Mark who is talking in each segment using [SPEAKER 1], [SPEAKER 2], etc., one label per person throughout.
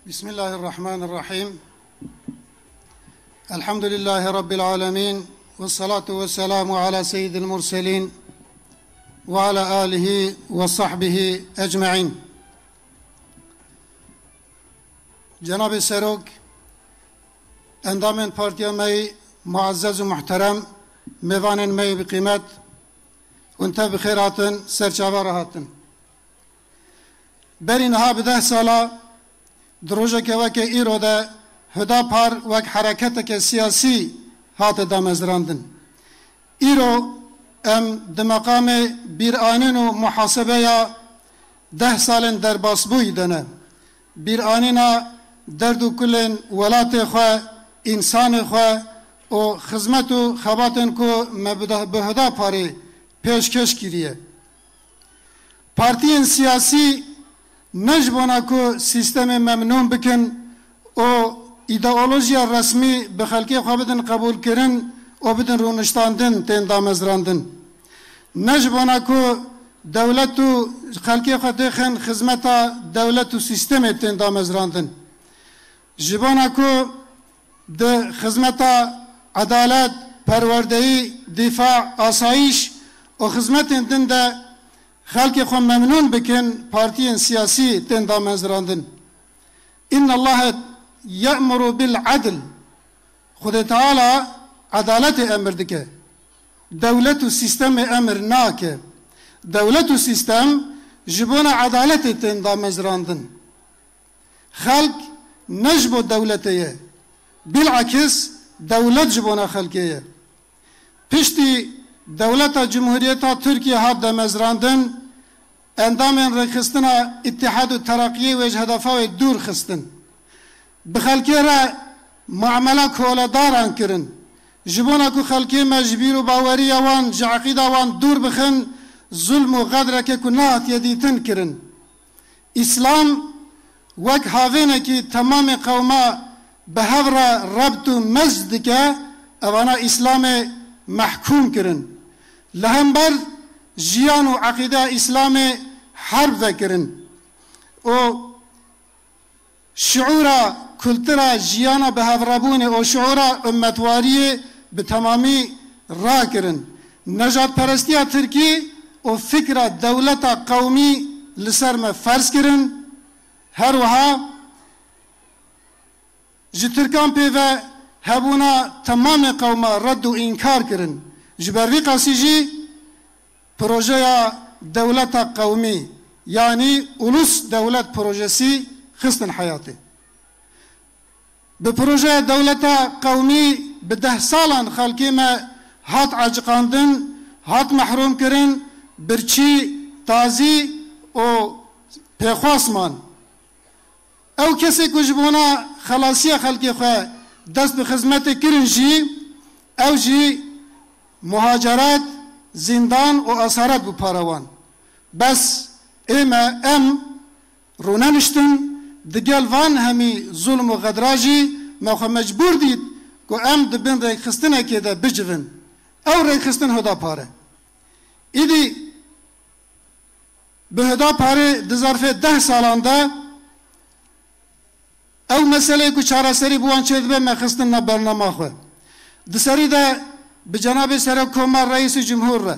[SPEAKER 1] Bismillahirrahmanirrahim. Elhamdülillahi Rabbil alemin. Ve salatu ve selamu ala seyyidil murselin. Ve ala alihi ve sahbihi ecma'in. Cenab-ı Serok, endamên partiya me muazzez û muhterem, mêvanên me bi qîmet, hûn te bi xêr hatin, serçava re hatin. Berî niha bi 10 sala di rojeke weke îro de Hüdapar wek hereketeke siyasî hate damezrandin. Îro em di meqamê bîranîn û muhasebeya 10 salên derbasbûyî de ne. Bîranîna derd û kulên welatê xwe, însanê xwe û xizmet û xebatên ku me bi Hüdaparê pêşkeş kiriye. Partiyên siyasî ne ji bona ku sîstemê memnûn bikin û îdeolojiya resmî bi xelkê xwe bidin qebûlkirin û bidin rûniştandin tên damezrandin. Ne ji bona ku dewlet û xelkê xwe dixin xizmeta dewlet û sîstemê tên damezrandin. Ji bona ku di xizmeta adalet, perwerdeyî, dîfa, asayîş û xizmetên din de xelkê xwe memnûn bikin, partiyên siyasî tên damezrandin. İnna Allahe ye'muru bil adl. Xwedê Teala adaletê emir dike. Dewlet û sîstemê emir nake. Dewlet û sîstem ji bona adaletê tên damezrandin. Xelk ne ji bo dewletê ye. Bilakis dewlet ji bona xelkê ye. Piştî Devleta Cumhuriyeta Türkiye hat damezrandin, endamên rêxistina İttihad û Terakkiyê wê ji hedefa wê dûr xistin. Bi xelkê re muamele koledaran kirin. Ji bona ku xelkê me ji bîr û baweriya wan, ji eqîda wan dûr bixin, zulm û gedreke ku nehatiye dîtin kirin. İslam wek havênekî temamê qewma bi hev re rebt û mezd dike, evana İslamê mehkûm kirin. Li hember jiyan û eqîda İslamê herb vekirin. O şuura, kultura jiyana bi hevrebûnê û şuura ümmetwariyê bi temamî rakirin. Nejatperestiya Tirkî û fikra dewleta qewmî li ser me ferz kirin. Her wiha ji Tirkan pêve hebûna temamê qewma redd û înkar kirin. Ji ber vî qasî jî projeya dewleta qewmî yanî ulus dewlet projesî xistin hayatê. Bi projeya dewleta qewmî bi 10 salan xelkê me hat acıqandin, hat mehrûm kirin, birçî, tazî û pêxwasman. Ew kesê ku ji bona xelasiya xelkê xwe dest bi xizmetê kirin jî, ew jî muhaceret, zindan û esaret bû parawan. Bes ême em rûneniştin, digel van hemî zulm û gedra jî me xwe mecbûr dît ku em di bin rêxistinekê de bicivin. Ew rêxistin Hüdapar e. Îdî bi Hüdaparê di zarfê 10 salan de ew meseleyê ku çareserî bû wan çêdibe me xistin ne bername xwe. Di serî de bi Cenab-ı Serok Komar Reîs-i Cumhur re,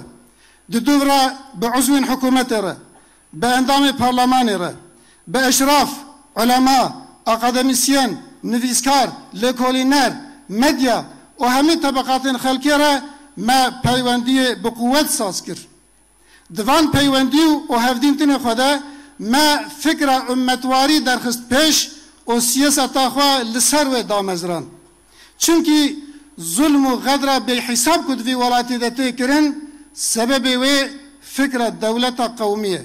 [SPEAKER 1] di dû re bi uzwên hikûmetê re, bi endamê parlemanê re, bi eşraf, ulema, akademisyen, nivîskar, lêkolîner, medya û hemî tebaqatên xelkê re me peywendiyê bi quwet saz kir. Di van peywendî û hevdîntinê xwe de me fikra ümmetwarî derxist pêş û siyaseta xwe li ser wê damezran. Çünkü zulm û gedra bêhîsab ku di vî welatê de tê kirin, sebebê wê fikra dewleta qewmî ye.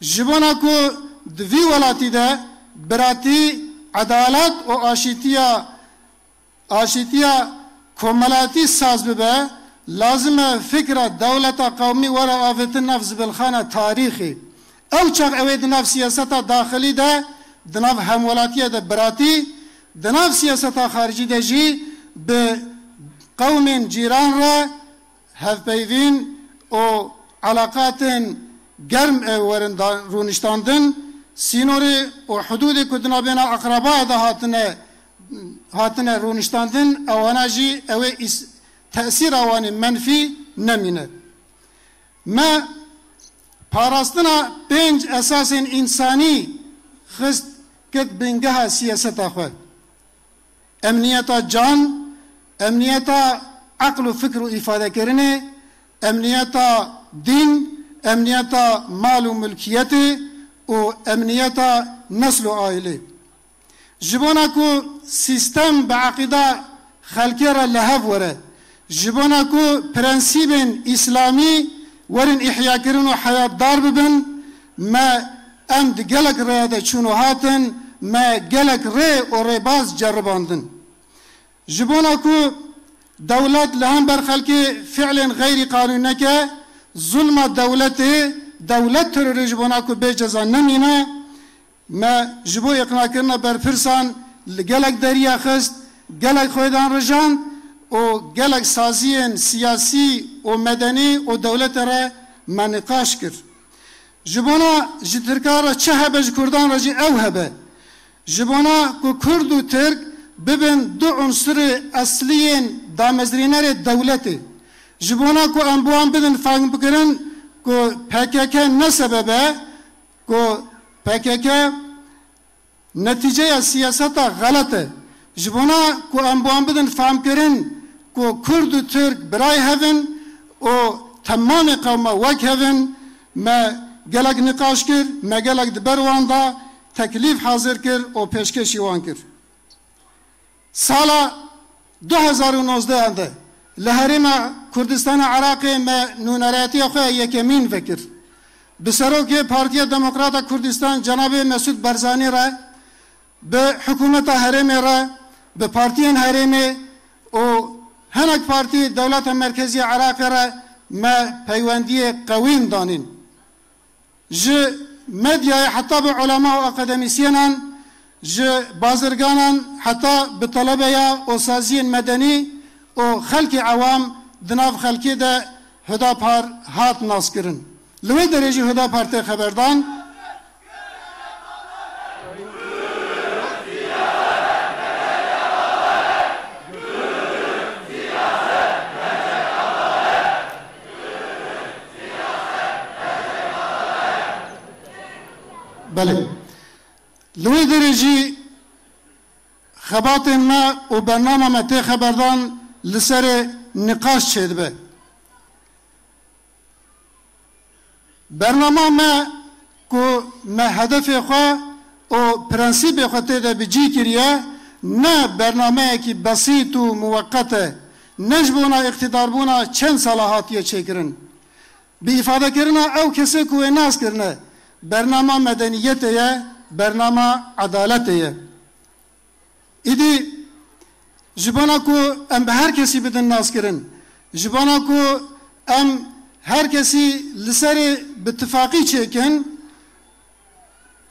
[SPEAKER 1] Ji bona ku di vî welatî de biratî, edalet û aşîtiya komelatî saz bibe, lazim e fikra dewleta qewmî were avêtin nav zibilxana tarîxê. Ew çav ew ê di nav siyaseta daxilî de, di nav hemwelatiyê de biratî, di nav siyaseta xaricî de jî bi qewmên cîran re hevpeyvîn û alaqatên germ ew werin rûniştandin, سینوری و حدود کدنا بین اقربا ده هاتنه رونشتاندن اوانا جی اوه تأثیر اوانی منفی نمینه. ما پاراستنا 5 اساس انسانی خست کد بنگه سیاست خود. امنیت جان، امنیت عقل و فکر و ifade کرنه، امنیت دین، امنیت مال و ملکیت و امنیت نسل و عائله. جبونا کو سیستم بعقیده خلقی را لحف وره. جبونا کو پرنسیب اسلامی ورن احیا کرن و حیات دار ببن ما امد گلک ریاده چونو هاتن ما گلک ری و ریباز جرباندن. جبونا کو دولت لهم بر خلقی فعل غیر قانونی که ظلم دولت ترور جبونا کو به جزا نمینه ما جبو اقنا کرنا بر فرسان لگلک دریا خست گلک خویدان رجان و گلک سازین سیاسی و مدنی و دولت را ما نقاش کرد. جبونا جترکار چه هبه جکردان را جی او هبه. جبونا کو کرد و ترک ببین دو عنصر اصلیین دامزرینر دولته. جبونا کو انبوان بدن فهم بکرن کو PKK نه سببه کو PKK نتیجه سیاست غلطه. جبونا کو انبوان بدن فهم کرن کو کرد و ترک برای هفن و تمام قوم وک هفن ما گلک نقاش کر ما گلک دبروان دا تکلیف حاضر کر و پیشکشی وان کر. سالا 2019 انده لهرم کردستان عراقی ما نونراتی خواه یکمین فکر بسروک پارتی دموکرات کردستان جناب مسعود برزانی را به حکومت هرم را به پارتی هرم و هنگ پارتی دولت مرکزی عراق را ما پیوندی قویم دانین ج مدیای حتی به علماء و اکادمیسیانان ج بازرگانان حتی به طلبه و سازین مدنی و خلق عوام دناف خلقی ده هدا پار هات ناس کرن لوی درجی هدا پارتی خبردان بله لوی درجی خبات ما و برنامه ما تی خبردان لسر نقاش چید به برنامه ما کو ما هدف خواه و پرنسیب خواه تیده بجی کریه نه برنامه که بسیط و موقته نجبونا اقتدار بونا چند صلاحاتیه چه کرن بی افاده کرنا او کسی کوه ناس کرنه برنامه مدنیته برنامه عدالته ایدی جبانا کو ام به هر کسی بدن ناس کرن جبانا کو ام هر کسی لسر باتفاقی چکن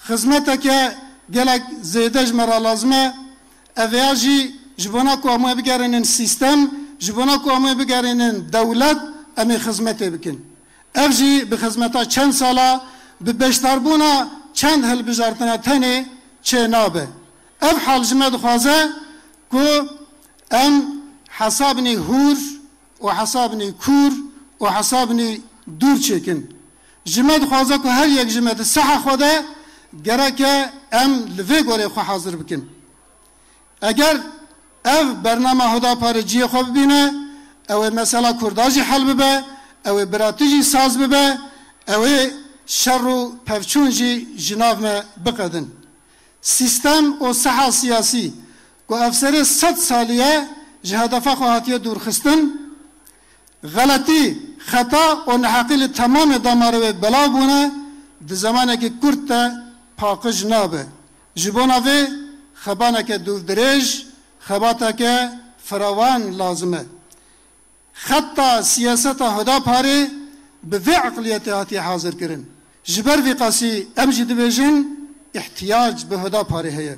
[SPEAKER 1] خدمته که گلک زیدش مرا لازمه اویاجی جبانا کو امو بگرنن سیستم جبانا کو امو بگرنن دولت امی خدمته بکن افجی به خدمته چند ساله به بشتربونا چند هل بجارتنا تنه چه نابه اف حال جمعه خوازه کو ام حسابنی هور و حسابنی کور و حسابنی دور چکن جمعه خوازه که هر یک جمعه صحه خوده گره که ام لوی گوره خو حاضر بکن اگر اف برنامه هدا پارجی خوب بینه او مثلا کرداجی حل ببه او براتجی ساز ببه او شر و پفچونجی جناب ما بقدن سیستم و صحه سیاسی که افسر 100 سالیه جهدفه خواهاتی دور خستن غلطی خطا و نحقیل تمام داماره بلا بونه ده زمانه که کرد پاقج نابه جبونه وی خبانه که دور درج خباته که فراوان لازمه خطا سیاست هدا پاره به وی عقلیت هاتی حاضر کرن جبر وی قاسی امجد بیجن احتیاج به هدا پاره هیه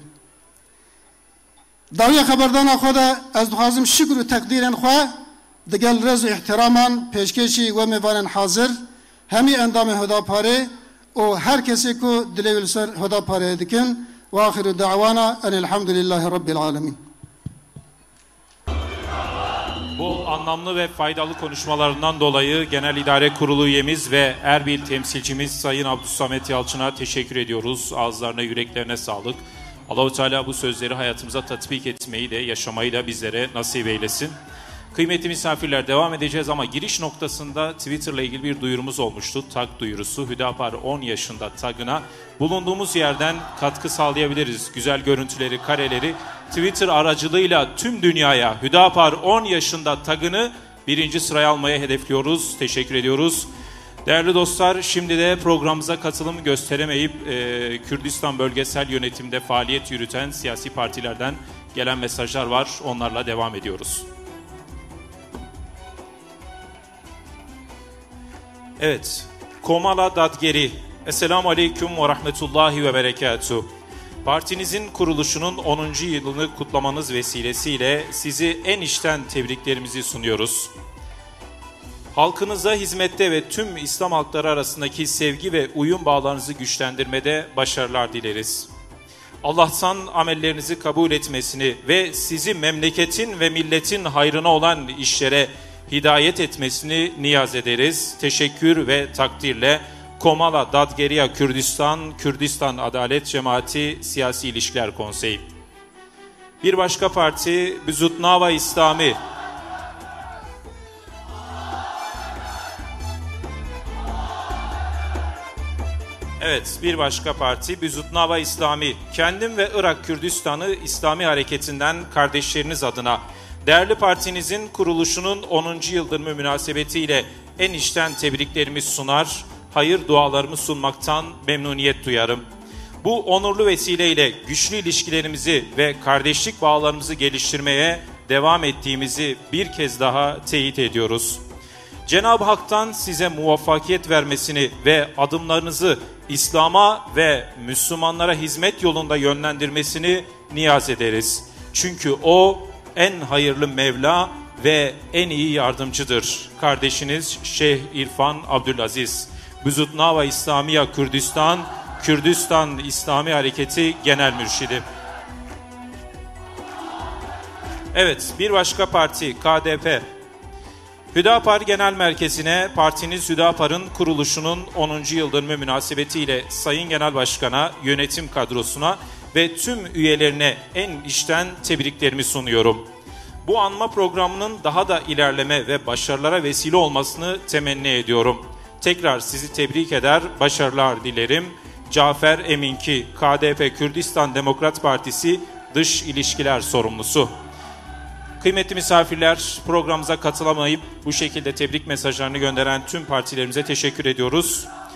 [SPEAKER 1] داوی خبردان خدا از دخوازم شکر و تقدیرن خواه دگل رز و احترامان پیشکشی و میوانن حاضر همی اندام هدا پاره o herkesi ku dileyülser Hüdapar'e dikin ve ahiru da'vana enelhamdülillahi rabbil alemin.
[SPEAKER 2] Bu anlamlı ve faydalı konuşmalarından dolayı Genel İdare Kurulu üyemiz ve Erbil temsilcimiz Sayın Abdüssamet Yalçın'a teşekkür ediyoruz. Ağızlarına, yüreklerine sağlık. Allah-u Teala bu sözleri hayatımıza tatbik etmeyi de, yaşamayı da bizlere nasip eylesin. Kıymetli misafirler, devam edeceğiz ama giriş noktasında Twitter'la ilgili bir duyurumuz olmuştu. Tag duyurusu. Hüdapar 10 yaşında tagına bulunduğumuz yerden katkı sağlayabiliriz. Güzel görüntüleri, kareleri Twitter aracılığıyla tüm dünyaya Hüdapar 10 yaşında tagını 1. sıraya almaya hedefliyoruz. Teşekkür ediyoruz. Değerli dostlar, şimdi de programımıza katılım gösteremeyip Kürdistan bölgesel yönetimde faaliyet yürüten siyasi partilerden gelen mesajlar var. Onlarla devam ediyoruz. Evet, Komala Dadgeri, Esselamu Aleyküm ve Rahmetullahi ve Berekatuhu. Partinizin kuruluşunun 10. yılını kutlamanız vesilesiyle sizi en içten tebriklerimizi sunuyoruz. Halkınıza hizmette ve tüm İslam halkları arasındaki sevgi ve uyum bağlarınızı güçlendirmede başarılar dileriz. Allah'tan amellerinizi kabul etmesini ve sizi memleketin ve milletin hayrına olan işlere hidayet etmesini niyaz ederiz. Teşekkür ve takdirle Komala Dadgeriya Kürdistan Adalet Cemaati Siyasi İlişkiler Konseyi. Bir başka parti Büzutnava İslami. Evet, bir başka parti Büzutnava İslami. Kendim ve Irak Kürdistan'ı İslami hareketinden kardeşleriniz adına değerli partinizin kuruluşunun 10. yıldönümü münasebetiyle en içten tebriklerimi sunar, hayır dualarımı sunmaktan memnuniyet duyarım. Bu onurlu vesileyle güçlü ilişkilerimizi ve kardeşlik bağlarımızı geliştirmeye devam ettiğimizi bir kez daha teyit ediyoruz. Cenab-ı Hak'tan size muvaffakiyet vermesini ve adımlarınızı İslam'a ve Müslümanlara hizmet yolunda yönlendirmesini niyaz ederiz. Çünkü O en hayırlı Mevla ve en iyi yardımcıdır. Kardeşiniz Şeyh İrfan Abdülaziz, Büzutnava İslamiya Kürdistan İslami Hareketi Genel Mürşidi. Evet, bir başka parti KDP. Hüdapar Genel Merkezi'ne partiniz Hüdapar'ın kuruluşunun 10. yıldönümü münasebetiyle Sayın Genel Başkan'a, yönetim kadrosuna ve tüm üyelerine en içten tebriklerimi sunuyorum. Bu anma programının daha da ilerleme ve başarılara vesile olmasını temenni ediyorum. Tekrar sizi tebrik eder, başarılar dilerim. Cafer Eminki, KDP Kürdistan Demokrat Partisi Dış İlişkiler Sorumlusu. Kıymetli misafirler, programımıza katılamayıp bu şekilde tebrik mesajlarını gönderen tüm partilerimize teşekkür ediyoruz.